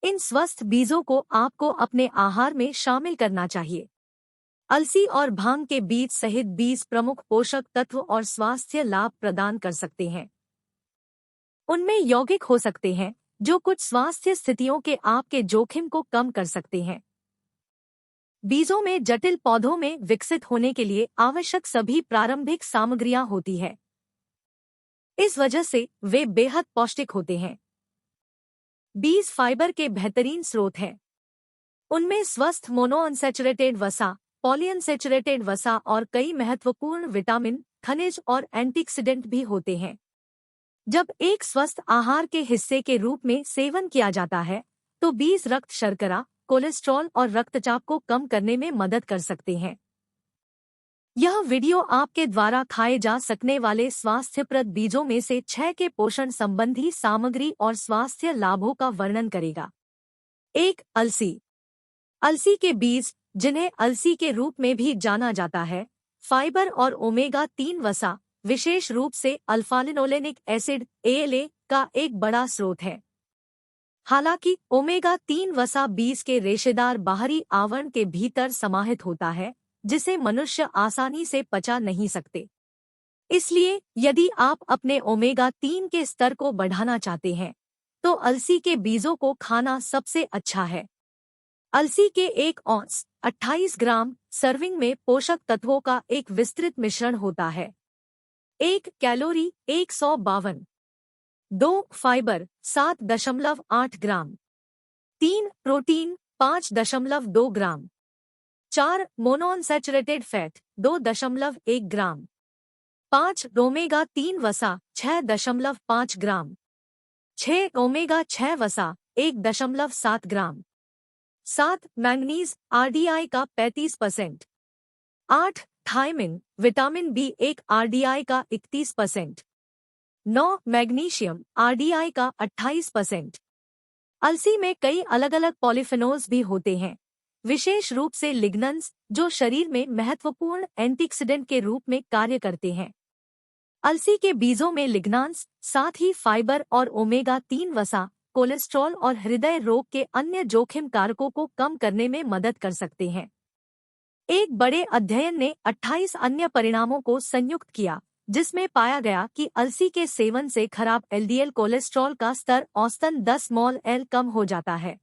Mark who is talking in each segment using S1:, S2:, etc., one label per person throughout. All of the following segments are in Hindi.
S1: इन स्वस्थ बीजों को आपको अपने आहार में शामिल करना चाहिए। अलसी और भांग के बीज सहित बीज प्रमुख पोषक तत्व और स्वास्थ्य लाभ प्रदान कर सकते हैं। उनमें यौगिक हो सकते हैं जो कुछ स्वास्थ्य स्थितियों के आपके जोखिम को कम कर सकते हैं। बीजों में जटिल पौधों में विकसित होने के लिए आवश्यक सभी प्रारंभिक सामग्रियां होती है। इस वजह से वे बेहद पौष्टिक होते हैं। बीज फाइबर के बेहतरीन स्रोत हैं। उनमें स्वस्थ मोनोअनसैचुरेटेड वसा, पॉलीअनसैचुरेटेड वसा और कई महत्वपूर्ण विटामिन, खनिज और एंटीऑक्सीडेंट भी होते हैं। जब एक स्वस्थ आहार के हिस्से के रूप में सेवन किया जाता है तो बीज रक्त शर्करा, कोलेस्ट्रॉल और रक्तचाप को कम करने में मदद कर सकते हैं। यह वीडियो आपके द्वारा खाए जा सकने वाले स्वास्थ्यप्रद बीजों में से 6 के पोषण संबंधी सामग्री और स्वास्थ्य लाभों का वर्णन करेगा। 1. अलसी। अलसी के बीज, जिन्हें अलसी के रूप में भी जाना जाता है, फाइबर और ओमेगा-3 वसा, विशेष रूप से अल्फा-लिनोलेनिक एसिड (ALA) का एक बड़ा स्रोत है। हालांकि ओमेगा-3 वसा बीज के रेशेदार बाहरी आवरण के भीतर समाहित होता है, जिसे मनुष्य आसानी से पचा नहीं सकते। इसलिए यदि आप अपने ओमेगा-3 के स्तर को बढ़ाना चाहते हैं तो अलसी के बीजों को खाना सबसे अच्छा है। अलसी के 1 औंस 28 ग्राम सर्विंग में पोषक तत्वों का एक विस्तृत मिश्रण होता है। 1 कैलोरी 152, 2 फाइबर 7.8 ग्राम, 3 प्रोटीन 5.2 ग्राम, 4 मोनोअनसैचुरेटेड फैट 2.1 ग्राम, 5 ओमेगा-3 वसा 6.5 ग्राम, 6 ओमेगा-6 वसा 1.7 ग्राम, 7 मैंगनीज RDI का 35%, 8 थायमिन विटामिन B1 RDI का 31%, 9 मैग्नीशियम RDI का 28%। अलसी में कई अलग अलग पॉलीफेनोल्स भी होते हैं, विशेष रूप से लिग्नन्स, जो शरीर में महत्वपूर्ण एंटीऑक्सीडेंट के रूप में कार्य करते हैं। अलसी के बीजों में लिग्नांस, साथ ही फाइबर और ओमेगा-3 वसा, कोलेस्ट्रॉल और हृदय रोग के अन्य जोखिम कारकों को कम करने में मदद कर सकते हैं। एक बड़े अध्ययन ने 28 अन्य परिणामों को संयुक्त किया, जिसमें पाया गया कि अलसी के सेवन से खराब LDL कोलेस्ट्रॉल का स्तर औसतन 10 मोल/L कम हो जाता है।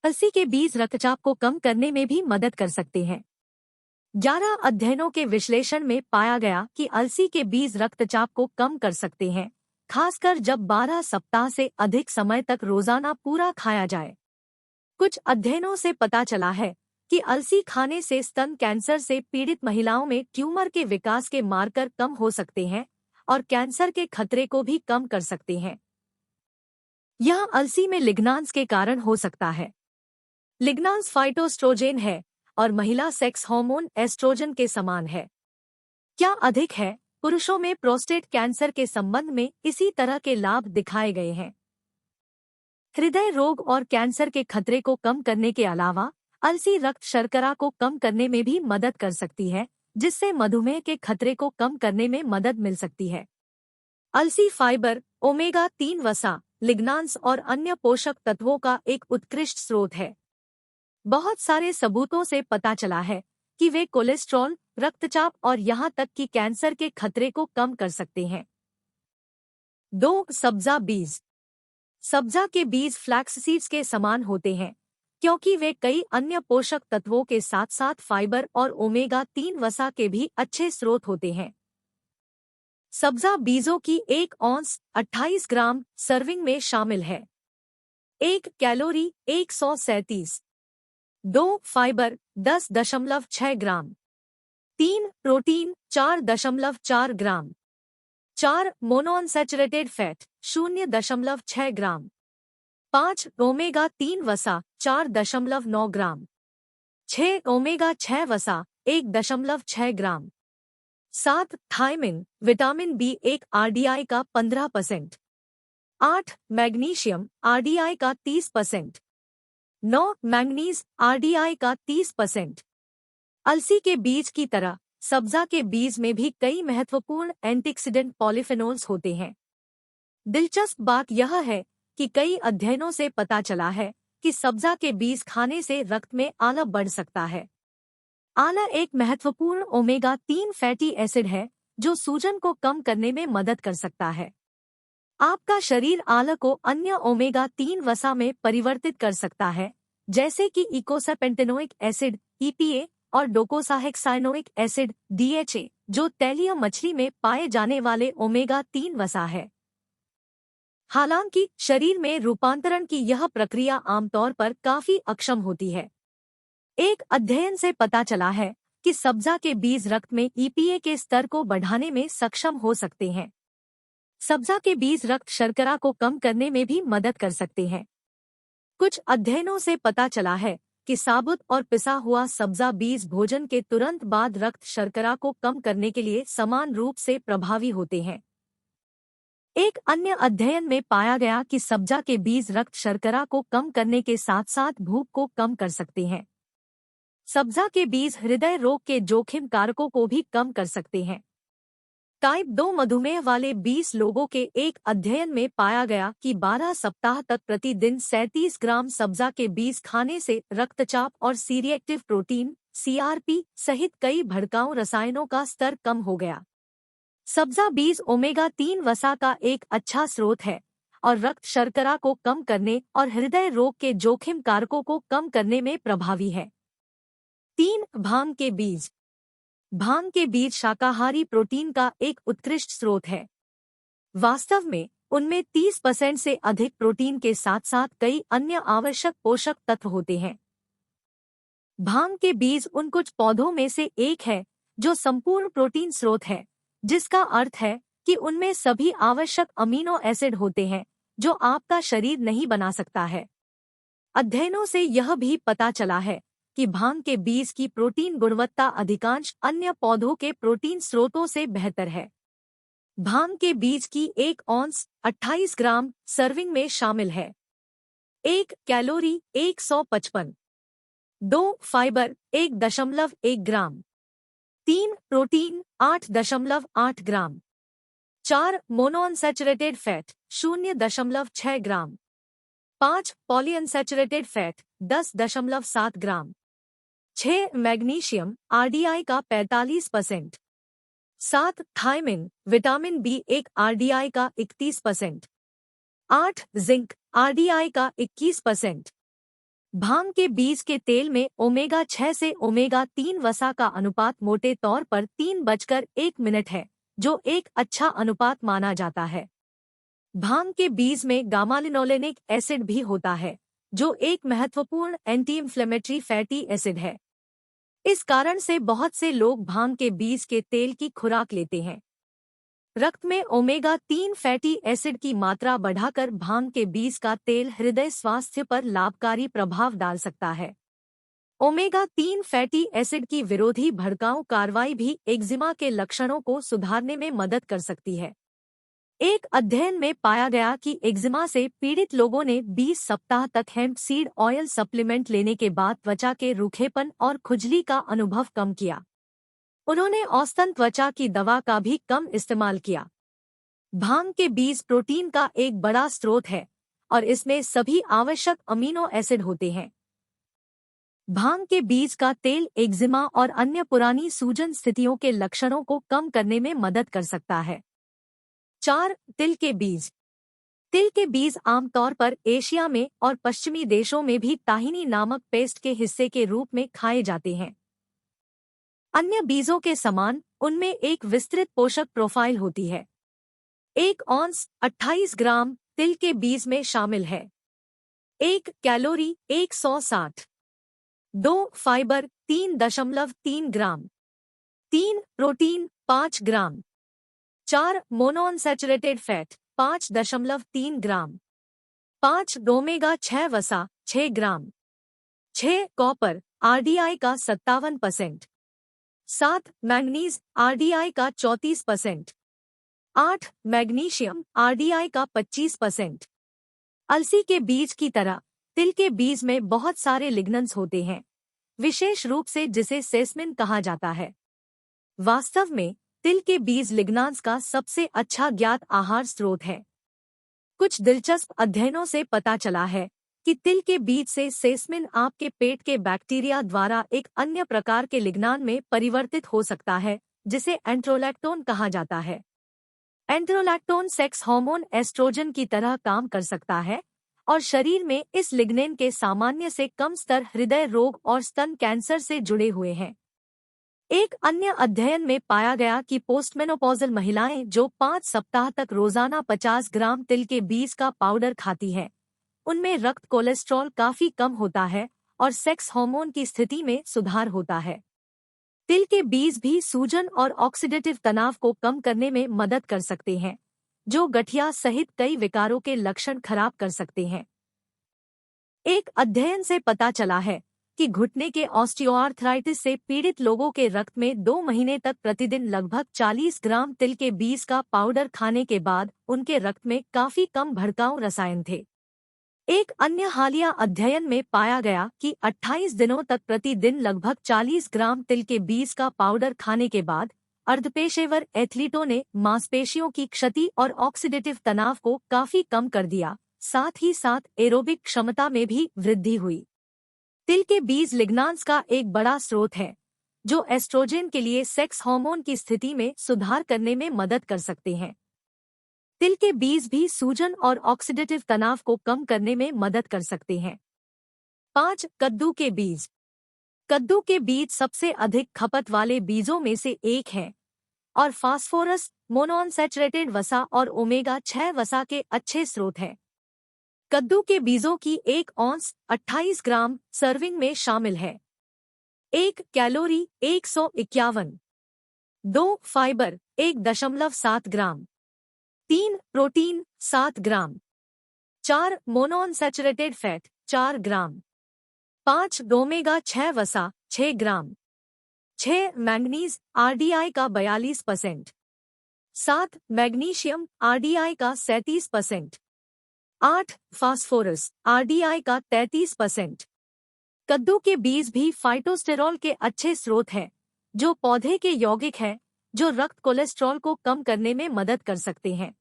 S1: अलसी के बीज रक्तचाप को कम करने में भी मदद कर सकते हैं। 11 अध्ययनों के विश्लेषण में पाया गया कि अलसी के बीज रक्तचाप को कम कर सकते हैं, खासकर जब 12 सप्ताह से अधिक समय तक रोजाना पूरा खाया जाए। कुछ अध्ययनों से पता चला है कि अलसी खाने से स्तन कैंसर से पीड़ित महिलाओं में ट्यूमर के विकास के मार्कर कम हो सकते हैं और कैंसर के खतरे को भी कम कर सकते हैं। यह अलसी में लिग्नांस के कारण हो सकता है। लिग्नांस फाइटोस्ट्रोजेन है और महिला सेक्स हार्मोन एस्ट्रोजन के समान है। क्या अधिक है, पुरुषों में प्रोस्टेट कैंसर के संबंध में इसी तरह के लाभ दिखाए गए हैं। हृदय रोग और कैंसर के खतरे को कम करने के अलावा अलसी रक्त शर्करा को कम करने में भी मदद कर सकती है, जिससे मधुमेह के खतरे को कम करने में मदद मिल सकती है। अलसी फाइबर, ओमेगा-3 वसा, लिग्नांस और अन्य पोषक तत्वों का एक उत्कृष्ट स्रोत है। बहुत सारे सबूतों से पता चला है कि वे कोलेस्ट्रॉल, रक्तचाप और यहाँ तक कि कैंसर के खतरे को कम कर सकते हैं। 2 सब्जा बीज। सब्जा के बीज फ्लैक्स सीड्स के समान होते हैं, क्योंकि वे कई अन्य पोषक तत्वों के साथ साथ फाइबर और ओमेगा-3 वसा के भी अच्छे स्रोत होते हैं। सब्जा बीजों की 1 औंस 28 ग्राम सर्विंग में शामिल है। 1 कैलोरी 137, 2 फाइबर 10.6 ग्राम, 3 प्रोटीन 4.4 ग्राम, 4 मोनोअनसैचुरेटेड फैट 0.6 ग्राम, 5 ओमेगा-3 वसा 4.9 ग्राम, 6 ओमेगा-6 वसा 1.6 ग्राम, 7 थायमिन विटामिन B1 RDI का 15%, 8 मैग्नीशियम RDI का 30%, 9 मैंगनीज RDI का 30%। अलसी के बीज की तरह सब्जा के बीज में भी कई महत्वपूर्ण एंटीऑक्सीडेंट पॉलीफेनोल्स होते हैं। दिलचस्प बात यह है कि कई अध्ययनों से पता चला है कि सब्जा के बीज खाने से रक्त में आला बढ़ सकता है। आला एक महत्वपूर्ण ओमेगा 3 फैटी एसिड है जो सूजन को कम करने में मदद कर सकता है। आपका शरीर आला को अन्य ओमेगा 3 वसा में परिवर्तित कर सकता है, जैसे कि इकोसापेंटेनोइक एसिड EPA और डोकोसाहेक्साइनोइक एसिड DHA, जो तैलीय मछली में पाए जाने वाले ओमेगा 3 वसा है। हालांकि शरीर में रूपांतरण की यह प्रक्रिया आमतौर पर काफी अक्षम होती है। एक अध्ययन से पता चला है कि सब्जा के बीज रक्त में EPA के स्तर को बढ़ाने में सक्षम हो सकते हैं। सब्जा के बीज रक्त शर्करा को कम करने में भी मदद कर सकते हैं। कुछ अध्ययनों से पता चला है कि साबुत और पिसा हुआ सब्जा बीज भोजन के तुरंत बाद रक्त शर्करा को कम करने के लिए समान रूप से प्रभावी होते हैं। एक अन्य अध्ययन में पाया गया कि सब्जा के बीज रक्त शर्करा को कम करने के साथ साथ भूख को कम कर सकते हैं। सब्जा के बीज हृदय रोग के जोखिम कारकों को भी कम कर सकते हैं। टाइप 2 मधुमेह वाले 20 लोगों के एक अध्ययन में पाया गया कि 12 सप्ताह तक प्रतिदिन 37 ग्राम सब्जा के बीज खाने से रक्तचाप और सी रिएक्टिव प्रोटीन CRP सहित कई भड़काऊ रसायनों का स्तर कम हो गया। सब्जा बीज ओमेगा 3 वसा का एक अच्छा स्रोत है और रक्त शर्करा को कम करने और हृदय रोग के जोखिम कारकों को कम करने में प्रभावी है। 3. भांग के बीज। भांग के बीज शाकाहारी प्रोटीन का एक उत्कृष्ट स्रोत है। वास्तव में उनमें 30% से अधिक प्रोटीन के साथ साथ कई अन्य आवश्यक पोषक तत्व होते हैं। भांग के बीज उन कुछ पौधों में से एक है जो संपूर्ण प्रोटीन स्रोत है, जिसका अर्थ है कि उनमें सभी आवश्यक अमीनो एसिड होते हैं जो आपका शरीर नहीं बना सकता है। अध्ययनों से यह भी पता चला है कि भांग के बीज की प्रोटीन गुणवत्ता अधिकांश अन्य पौधों के प्रोटीन स्रोतों से बेहतर है। भांग के बीज की 1 औंस 28 ग्राम सर्विंग में शामिल है। 1 कैलोरी 155, 2 फाइबर 1.1 ग्राम, 3 प्रोटीन 8.8 ग्राम, 4 मोनोअनसैचुरेटेड फैट 0.6 ग्राम, 5 पॉलीअनसैचुरेटेड फैट 10.7 ग्राम, 6 मैग्नीशियम RDI का 45%, 7 थायमिन विटामिन B1 RDI का 31%, 8 जिंक RDI का 21%। भांग के बीज के तेल में ओमेगा 6 से ओमेगा 3 वसा का अनुपात मोटे तौर पर 3:1 है, जो एक अच्छा अनुपात माना जाता है। भांग के बीज में गामालिनोलेनिक एसिड भी होता है, जो एक महत्वपूर्ण एंटी इंफ्लेमेटरी फैटी एसिड है। इस कारण से बहुत से लोग भांग के बीज के तेल की खुराक लेते हैं। रक्त में ओमेगा 3 फैटी एसिड की मात्रा बढ़ाकर भांग के बीज का तेल हृदय स्वास्थ्य पर लाभकारी प्रभाव डाल सकता है। ओमेगा 3 फैटी एसिड की विरोधी भड़काऊ कार्रवाई भी एक्जिमा के लक्षणों को सुधारने में मदद कर सकती है। एक अध्ययन में पाया गया कि एक्जिमा से पीड़ित लोगों ने 20 सप्ताह तक हेम्प सीड ऑयल सप्लीमेंट लेने के बाद त्वचा के रूखेपन और खुजली का अनुभव कम किया। उन्होंने औसतन त्वचा की दवा का भी कम इस्तेमाल किया। भांग के बीज प्रोटीन का एक बड़ा स्रोत है और इसमें सभी आवश्यक अमीनो एसिड होते हैं। भांग के बीज का तेल एक्जिमा और अन्य पुरानी सूजन स्थितियों के लक्षणों को कम करने में मदद कर सकता है। 4. तिल के बीज। तिल के बीज आमतौर पर एशिया में और पश्चिमी देशों में भी ताहिनी नामक पेस्ट के हिस्से के रूप में खाए जाते हैं। अन्य बीजों के समान उनमें एक विस्तृत पोषक प्रोफाइल होती है। 1 औंस 28 ग्राम तिल के बीज में शामिल है। 1 कैलोरी 160, 2 फाइबर 3.3 ग्राम, 3 प्रोटीन 5 ग्राम, 4 मोनोअनसैचुरेटेड फैट 5.3 ग्राम, 5 ओमेगा 6 वसा 6 ग्राम, 6 कॉपर RDI का 57%, 7 मैंगनीज RDI का 34%, 8 मैग्नीशियम RDI का 25%। अलसी के बीज की तरह तिल के बीज में बहुत सारे लिग्नन्स होते हैं, विशेष रूप से जिसे सेसमिन कहा जाता है। वास्तव में तिल के बीज लिग्नांस का सबसे अच्छा ज्ञात आहार स्रोत है। कुछ दिलचस्प अध्ययनों से पता चला है कि तिल के बीज से सेसमिन आपके पेट के बैक्टीरिया द्वारा एक अन्य प्रकार के लिग्नान में परिवर्तित हो सकता है, जिसे एंट्रोलैक्टोन कहा जाता है। एंट्रोलैक्टोन सेक्स हार्मोन एस्ट्रोजन की तरह काम कर सकता है और शरीर में इस लिग्नेन के सामान्य से कम स्तर हृदय रोग और स्तन कैंसर से जुड़े हुए हैं। एक अन्य अध्ययन में पाया गया कि पोस्टमेनोपॉजल महिलाएं जो 5 सप्ताह तक रोजाना 50 ग्राम तिल के बीज का पाउडर खाती हैं, उनमें रक्त कोलेस्ट्रॉल काफी कम होता है और सेक्स हार्मोन की स्थिति में सुधार होता है। तिल के बीज भी सूजन और ऑक्सीडेटिव तनाव को कम करने में मदद कर सकते हैं, जो गठिया सहित कई विकारों के लक्षण खराब कर सकते हैं। एक अध्ययन से पता चला है कि घुटने के ऑस्टियोआर्थराइटिस से पीड़ित लोगों के रक्त में 2 महीने तक प्रतिदिन लगभग 40 ग्राम तिल के बीज का पाउडर खाने के बाद उनके रक्त में काफी कम भड़काऊ रसायन थे। एक अन्य हालिया अध्ययन में पाया गया कि 28 दिनों तक प्रतिदिन लगभग 40 ग्राम तिल के बीज का पाउडर खाने के बाद अर्धपेशेवर एथलीटों ने मांसपेशियों की क्षति और ऑक्सीडेटिव तनाव को काफी कम कर दिया, साथ ही साथ एरोबिक क्षमता में भी वृद्धि हुई। तिल के बीज लिग्नान्स का एक बड़ा स्रोत है, जो एस्ट्रोजन के लिए सेक्स हार्मोन की स्थिति में सुधार करने में मदद कर सकते हैं। तिल के बीज भी सूजन और ऑक्सीडेटिव तनाव को कम करने में मदद कर सकते हैं। 5. कद्दू के बीज। कद्दू के बीज सबसे अधिक खपत वाले बीजों में से एक है और फास्फोरस, मोनोअनसैचुरेटेड वसा और ओमेगा-6 वसा के अच्छे स्रोत हैं। कद्दू के बीजों की 1 औंस 28 ग्राम सर्विंग में शामिल है। 1 कैलोरी 151, 2 फाइबर 1.7 ग्राम, 3 प्रोटीन 7 ग्राम, 4 मोनोअनसैचुरेटेड फैट 4 ग्राम, 5 ओमेगा-6 वसा 6 ग्राम, 6 मैंगनीज आरडीआई का 42%, 7 मैग्नीशियम आरडीआई का 37%, 8 फास्फोरस आरडीआई का 33%। कद्दू के बीज भी फाइटोस्टेरॉल के अच्छे स्रोत हैं, जो पौधे के यौगिक हैं जो रक्त कोलेस्ट्रॉल को कम करने में मदद कर सकते हैं।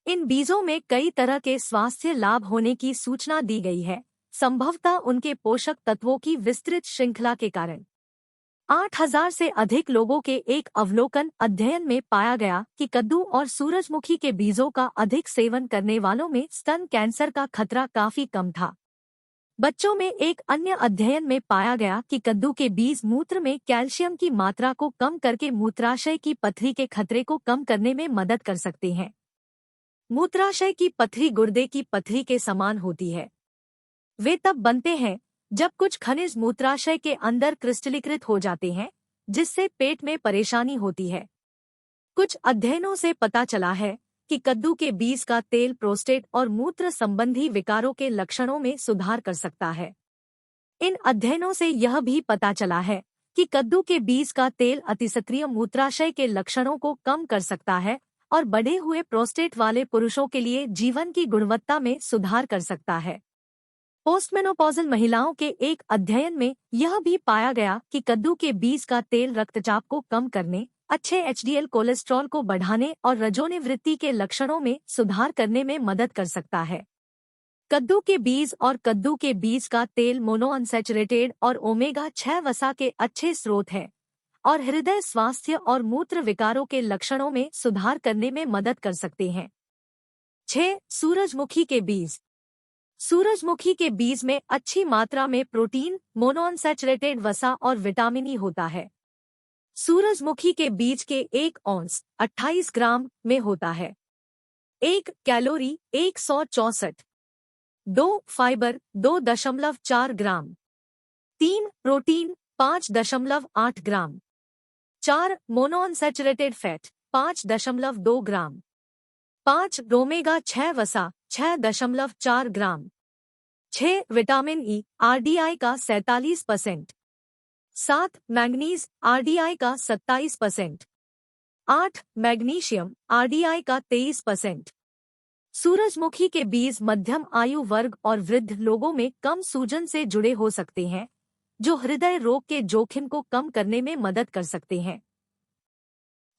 S1: इन बीजों में कई तरह के स्वास्थ्य लाभ होने की सूचना दी गई है, संभवतः उनके पोषक तत्वों की विस्तृत श्रृंखला के कारण। 8000 से अधिक लोगों के एक अवलोकन अध्ययन में पाया गया कि कद्दू और सूरजमुखी के बीजों का अधिक सेवन करने वालों में स्तन कैंसर का खतरा काफी कम था। बच्चों में एक अन्य अध्ययन में पाया गया कि कद्दू के बीज मूत्र में कैल्शियम की मात्रा को कम करके मूत्राशय की पथरी के खतरे को कम करने में मदद कर सकते हैं। मूत्राशय की पथरी गुर्दे की पथरी के समान होती है। वे तब बनते हैं जब कुछ खनिज मूत्राशय के अंदर क्रिस्टलीकृत हो जाते हैं, जिससे पेट में परेशानी होती है। कुछ अध्ययनों से पता चला है कि कद्दू के बीज का तेल प्रोस्टेट और मूत्र संबंधी विकारों के लक्षणों में सुधार कर सकता है। इन अध्ययनों से यह भी पता चला है कि कद्दू के बीज का तेल अतिसक्रिय मूत्राशय के लक्षणों को कम कर सकता है और बढ़े हुए प्रोस्टेट वाले पुरुषों के लिए जीवन की गुणवत्ता में सुधार कर सकता है। पोस्टमेनोपॉजल महिलाओं के एक अध्ययन में यह भी पाया गया कि कद्दू के बीज का तेल रक्तचाप को कम करने, अच्छे एचडीएल कोलेस्ट्रॉल को बढ़ाने और रजोनिवृत्ति के लक्षणों में सुधार करने में मदद कर सकता है। कद्दू के बीज और कद्दू के बीज का तेल मोनोअनसैचुरेटेड और ओमेगा-6 वसा के अच्छे स्रोत हैं और हृदय स्वास्थ्य और मूत्र विकारों के लक्षणों में सुधार करने में मदद कर सकते हैं। 6. सूरजमुखी के बीज। सूरजमुखी के बीज में अच्छी मात्रा में प्रोटीन, मोनोअनसैचुरेटेड वसा और विटामिन ई होता है। सूरजमुखी के बीज के 1 औंस 28 ग्राम में होता है। 1 कैलोरी 164, 2 फाइबर 2.4 ग्राम, 3 प्रोटीन 5.8 ग्राम, 4 मोनोअनसैचुरेटेड फैट 5.2 ग्राम, 5 ओमेगा-6 वसा 6.4 ग्राम, 6 विटामिन ई आरडीआई का 47%, 7 मैंगनीज आरडीआई का 27%, 8 मैग्नीशियम आरडीआई का 23%। सूरजमुखी के बीज मध्यम आयु वर्ग और वृद्ध लोगों में कम सूजन से जुड़े हो सकते हैं, जो हृदय रोग के जोखिम को कम करने में मदद कर सकते हैं।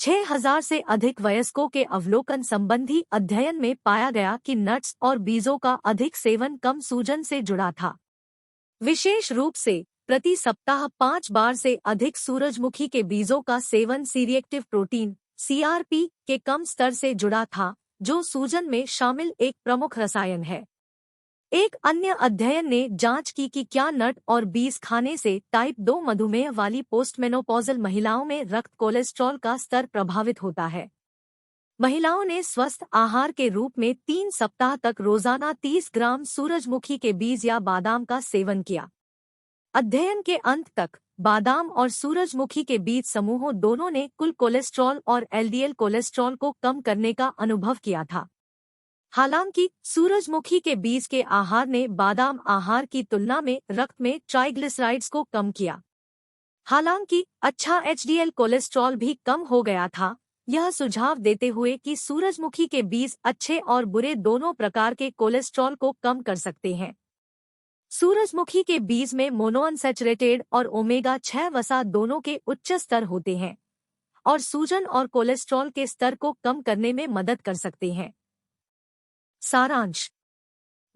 S1: 6,000 से अधिक वयस्कों के अवलोकन संबंधी अध्ययन में पाया गया कि नट्स और बीजों का अधिक सेवन कम सूजन से जुड़ा था। विशेष रूप से प्रति सप्ताह 5 बार से अधिक सूरजमुखी के बीजों का सेवन सीरिएक्टिव प्रोटीन (CRP) के कम स्तर से जुड़ा था, जो सूजन में शामिल एक प्रमुख रसायन है। एक अन्य अध्ययन ने जांच की कि क्या नट और बीज खाने से टाइप 2 मधुमेह वाली पोस्टमेनोपॉजल महिलाओं में रक्त कोलेस्ट्रॉल का स्तर प्रभावित होता है। महिलाओं ने स्वस्थ आहार के रूप में 3 सप्ताह तक रोजाना 30 ग्राम सूरजमुखी के बीज या बादाम का सेवन किया। अध्ययन के अंत तक बादाम और सूरजमुखी के बीज समूहों दोनों ने कुल कोलेस्ट्रॉल और एलडीएल कोलेस्ट्रॉल को कम करने का अनुभव किया था। हालांकि सूरजमुखी के बीज के आहार ने बादाम आहार की तुलना में रक्त में ट्राइग्लिसराइड्स को कम किया। हालांकि अच्छा एचडीएल कोलेस्ट्रॉल भी कम हो गया था, यह सुझाव देते हुए कि सूरजमुखी के बीज अच्छे और बुरे दोनों प्रकार के कोलेस्ट्रॉल को कम कर सकते हैं। सूरजमुखी के बीज में मोनोअनसैचुरेटेड और ओमेगा 6 वसा दोनों के उच्च स्तर होते हैं और सूजन और कोलेस्ट्रॉल के स्तर को कम करने में मदद कर सकते हैं। सारांश: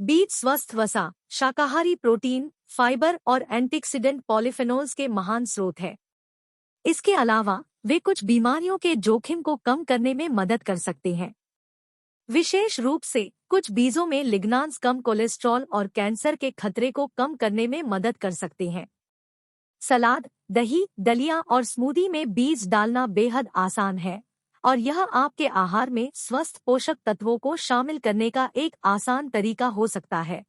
S1: बीज स्वस्थ वसा, शाकाहारी प्रोटीन, फाइबर और एंटीऑक्सीडेंट पॉलीफेनोल्स के महान स्रोत है। इसके अलावा वे कुछ बीमारियों के जोखिम को कम करने में मदद कर सकते हैं। विशेष रूप से कुछ बीजों में लिग्नांस कम कोलेस्ट्रॉल और कैंसर के खतरे को कम करने में मदद कर सकते हैं। सलाद, दही, दलिया और स्मूदी में बीज डालना बेहद आसान है और यह आपके आहार में स्वस्थ पोषक तत्वों को शामिल करने का एक आसान तरीका हो सकता है।